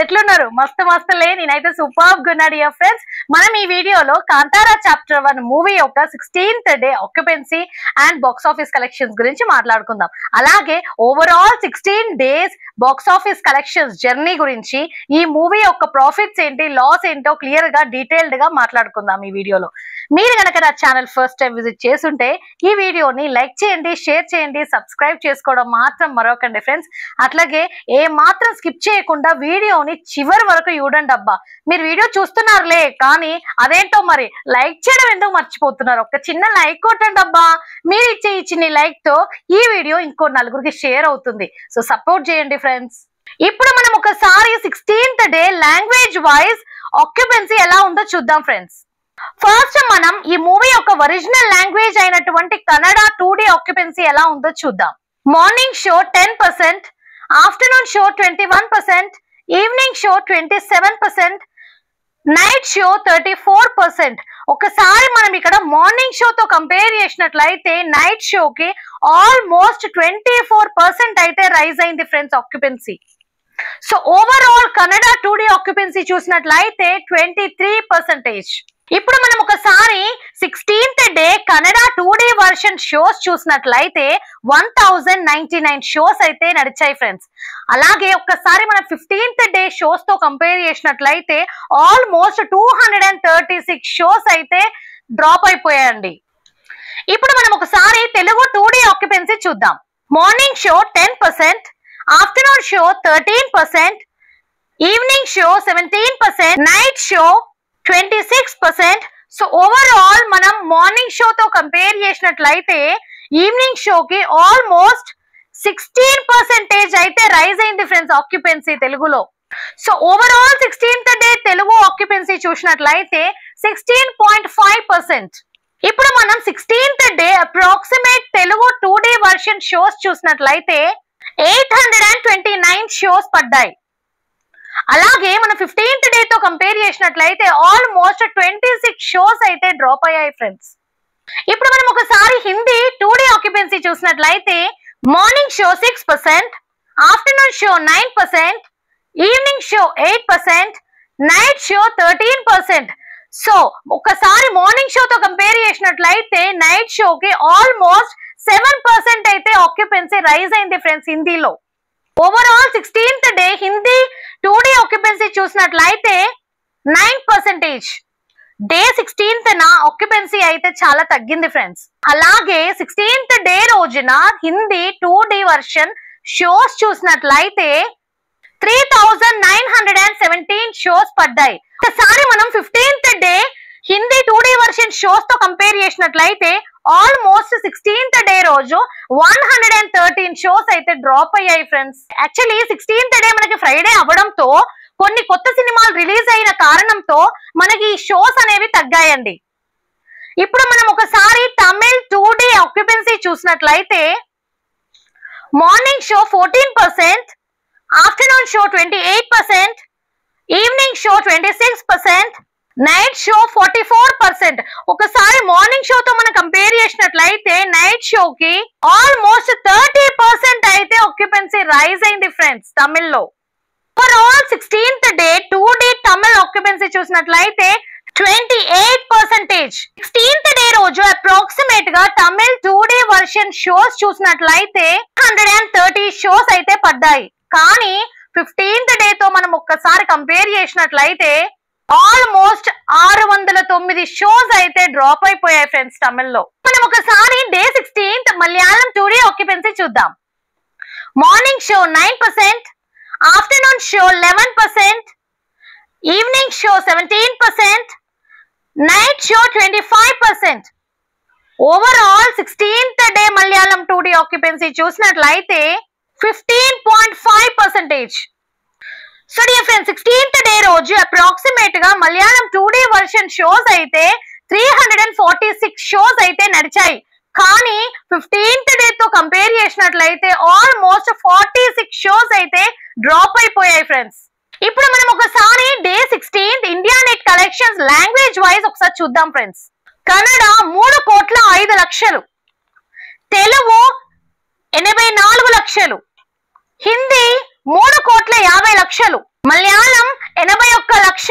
ఎట్లున్నారు? మస్తు మస్తులే. నేనైతే సూపర్ గా ఉన్నా డియర్ ఫ్రెండ్స్. మనం ఈ వీడియోలో కాంతారా చాప్టర్ 1 మూవీ యొక్క 16th day occupancy and box office collections గురించి మాట్లాడుకుందాం. అలాగే overall 16 days box office collections journey గురించి, ఈ మూవీ యొక్క ప్రాఫిట్స్ ఏంటి, లాస్ ఏంటో క్లియర్ గా డీటెయిల్డ్ గా మాట్లాడుకుందాం ఈ వీడియోలో. మీరు గనక నా ఛానల్ ఫస్ట్ టైం విజిట్ చేస్తుంటే ఈ వీడియోని లైక్ చేయండి, షేర్ చేయండి, సబ్స్క్రైబ్ చేసుకోవడం మాత్రం మరొకండి ఫ్రెండ్స్. అట్లాగే ఏ మాత్రం స్కిప్ చేయకుండా వీడియోని చివరి వరకు చూడండి. అబ్బా, మీరు వీడియో చూస్తున్నారులే కానీ అదేంటో మరి లైక్ చేయడం ఎందుకు మర్చిపోతున్నారు? ఒక చిన్న లైక్ కొట్టండి అబ్బా. మీరు ఇచ్చే ఈ చిన్న లైక్ తో ఈ వీడియో ఇంకో నలుగురికి షేర్ అవుతుంది. సో సపోర్ట్ చేయండి ఫ్రెండ్స్. ఇప్పుడు మనం ఒకసారి 16th day language wise occupancy ఎలా ఉందో చూద్దాం ఫ్రెండ్స్. ఫస్ట్ మనం ఈ మూవీ యొక్క ఒరిజినల్ లాంగ్వేజ్ అయినటువంటి కన్నడ 2D ఆక్యుపెన్సీ ఎలా ఉందో చూద్దాం. Morning show 10%, afternoon show 21%, evening show 27%, night show 34%. ఒకసారి మనం ఇక్కడ మార్నింగ్ షోతో కంపేర్ చేసినట్లయితే నైట్ షోకి ఆల్మోస్ట్ 24% అయితే రైజ్ అయింది friends occupancy. So overall Kannada 2D occupancy చూసినట్లయితే 23%. ఇప్పుడు మనం ఒకసారి 16th day Kannada 2D version shows చూసినట్లయితే 1099 షోస్ అయితే నడిచాయి ఫ్రెండ్స్. అలాగే ఒక్కసారి మనం 15th డే షోస్ తో కంపేర్ చేసినట్లయితే ఆల్మోస్ట్ 236 షోస్ అయితే డ్రాప్ అయిపోయాయండి. ఇప్పుడు మనం ఒకసారి తెలుగు 2D ఆక్యుపెన్సీ చూద్దాం. Morning show 10%, afternoon show 13%, evening show 17%, night show 26%. So overall మనం మార్నింగ్ షోతో కంపేర్ చేసినట్లయితే ఈవినింగ్ షోకి ఆల్మోస్ట్ 16% అయితే రైజ్ అయింది ఫ్రెండ్స్ ఆక్యుపెన్సీ తెలుగులో. So overall 16th day Telugu occupancy చూసినట్లయితే 16.5%. ఇప్పుడు మనం 16th day approximate Telugu 2D version shows చూసినట్లయితే 829 షోస్ పడ్డాయి. అలాగే మనం 15th డే తో కంపేర్ చేసినట్లయితే ఆల్మోస్ట్ 26 షోస్ అయితే డ్రాప్ అయ్యాయి ఫ్రెండ్స్. ఇప్పుడు మనం ఒకసారి హిందీ 2D ఆక్యుపెన్సీ చూసినట్లయితే morning show 6%, afternoon show 9%, evening show 8%, night show 13%. So ఒకసారి మార్నింగ్ షోతో కంపేర్ చేసినట్లయితే నైట్ షోకి ఆల్మోస్ట్ 7% అయితే ఆక్యుపెన్సీ రైజ్ అయింది ఫ్రెండ్స్ హిందీలో. Overall 16th day Hindi 2D occupancy చూసినట్లయితే 9%. డే 16th ఆక్యుపెన్సీ అయితే చాలా తగ్గింది ఫ్రెండ్స్. అలాగే 16th డే రోజున హిందీ 2D వర్షన్ షోస్ చూసినట్లయితే 3917 షోస్ పడ్డాయి. ఒకసారి మనం 15th day Hindi 2D version shows తో కంపేర్ చేసినట్లయితే ఆల్మోస్ట్ 16th డే రోజు 113 షోస్ అయితే డ్రాప్ అయ్యాయి ఫ్రెండ్స్. యాక్చువల్లీ 16th డే మనకి ఫ్రైడే అవ్వడంతో కొన్ని కొత్త సినిమాలు రిలీజ్ అయిన కారణంతో మనకి ఈ షోస్ అనేవి తగ్గాయండి. ఇప్పుడు మనం ఒకసారి తమిళ్ 2D ఆక్యుపెన్సీ చూసినట్లయితే morning show 14%, afternoon show 28%, evening show 26%, night show 44%. ఒకసారి మార్నింగ్ షోతో మనం కంపేర్ చేసినట్లయితే నైట్ షోకి ఆల్మోస్ట్ 30% అయితే ఆక్యుపెన్సీ రైజ్ అయింది ఫ్రెండ్స్ తమిళ్లో. Overall 16th day 2D Tamil occupancy చూసినట్లయితే 28%. 16th డే రోజు అప్రాక్సిమేట్ గా తమిళ్ 2D వర్షన్ షోస్ చూసినట్లయితే 130 షోస్ అయితే పడ్డాయి. కానీ 15th డే తో మనం ఒక్కసారి కంపేర్ చేసినట్లయితే ఆల్మోస్ట్ 609 షోస్ అయితే డ్రాప్ అయిపోయాయి ఫ్రెండ్స్ తమిళ్లో. మనం ఒకసారి day 16th Malayalam 2D occupancy చూద్దాం. Morning show 9%, afternoon show 11%, evening show 17%, night show 25%. Overall 16th day Malayalam 2D occupancy చూసినట్లయితే 15.5%. So dear friends, 16th day రోజు అప్రాక్సిమేట్ గా మలయాళం 2D వర్షన్ షోస్ అయితే 346 షోస్ అయితే నడిచాయి. కానీ 15th డే తో కంపేర్ చేసినట్లయితే ఆల్మోస్ట్ 46 షోస్ అయితే డ్రాప్ అయిపోయాయి ఫ్రెండ్స్. ఇప్పుడు మనం ఒకసారి day 16th India net collections language wise ఒకసారి చూద్దాం ఫ్రెండ్స్. కన్నడ 3,05,00,000, తెలుగు 84 లక్షలు, Hindi 3,50,00,000, Malayalam 81 lakh.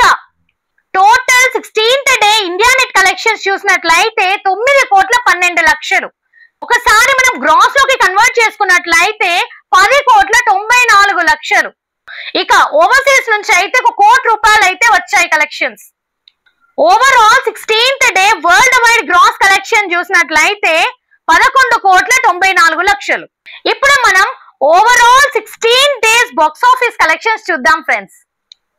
Total 16th day India net collections చూసినట్లయితే 9,12,00,000. ఒకసారి మనం గ్రాస్ లోకి కన్వర్ట్ చేసుకున్నట్లయితే 10,94,00,000. ఇక ఓవర్సీస్ నుంచి అయితే 1 కోటి రూపాయలు అయితే వచ్చాయి collections. Overall 16th day world wide gross collection చూసినట్లయితే 11,94,00,000. ఇప్పుడు మనం overall 16 days box office collections చూద్దాం friends.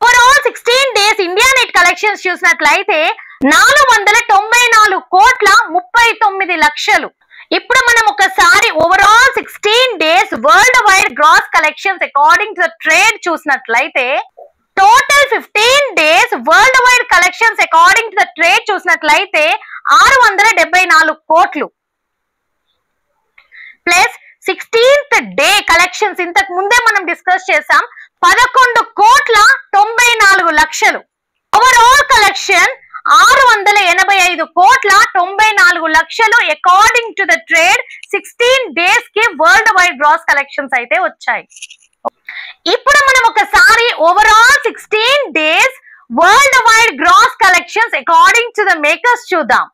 Overall 16 days India net collections చూసినట్లయితే 494,39,00,000. ఇప్పుడు మనం ఒకసారి overall 16 days world wide gross collections according to the trade చూసినట్లయితే total 15 days world wide collections according to the trade చూసినట్లయితే 674 కోట్లు. ప్లస్ 16th డే కలెక్షన్స్ ఇంతకు ముందే మనం డిస్కస్ చేసాం 11,94,00,000. Overall collection 685,94,00,000 according to the trade 16 days కి world wide gross collections అయితే వచ్చాయి. ఇప్పుడు మనం ఒకసారి overall 16 days world wide gross collections according to the makers చూద్దాం.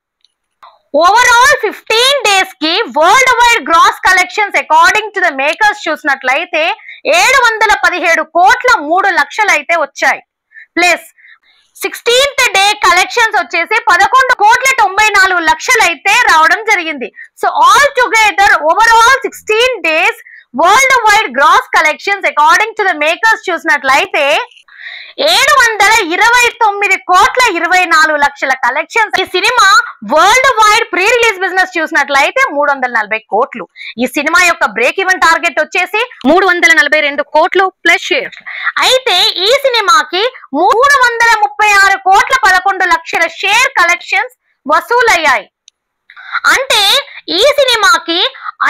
ఓవరాల్ 15 డేస్ కి world wide gross collections according to the makers చూసినట్లయితే 717,03,00,000 అయితే వచ్చాయి. ప్లస్ 16th డే కలెక్షన్స్ వచ్చేసి 11,94,00,000 అయితే రావడం జరిగింది. So all together overall 16 days world wide gross collections according to the makers చూసినట్లయితే 729,24,00,000 కలెక్షన్స్. ఈ cinema world wide pre release business చూసినట్లయితే 340 కోట్లు. ఈ సినిమా యొక్క బ్రేక్ ఈవెన్ టార్గెట్ వచ్చేసి 342 కోట్లు ప్లస్ షేర్స్. అయితే ఈ సినిమాకి 336 కోట్ల 11 లక్షల షేర్ కలెక్షన్స్ వసూలయ్యాయి. అంటే ఈ సినిమాకి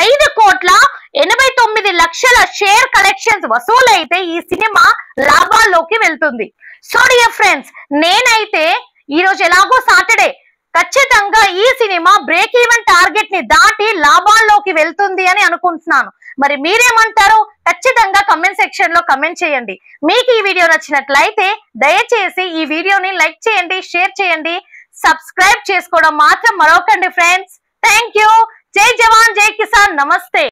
5,89,00,000 షేర్ కలెక్షన్స్ వసూలైతే ఈ సినిమా లాభాల్లోకి వెళ్తుంది. సో డియర్ ఫ్రెండ్స్, నేనైతే ఈ రోజు ఎలాగో సాటర్డే ఖచ్చితంగా ఈ సినిమా బ్రేక్ ఈవెన్ టార్గెట్ ని దాటి లాభాల్లోకి వెళ్తుంది అని అనుకుంటున్నాను. మరి మీరేమంటారో ఖచ్చితంగా కమెంట్ సెక్షన్ లో కమెంట్ చేయండి. మీకు ఈ వీడియో నచ్చినట్లయితే దయచేసి ఈ వీడియోని లైక్ చేయండి, షేర్ చేయండి, సబ్స్క్రైబ్ చేసుకోవడం మాత్రం మరొకండి ఫ్రెండ్స్. Thank you. జై జవాన్ జై కిసాన్. నమస్తే.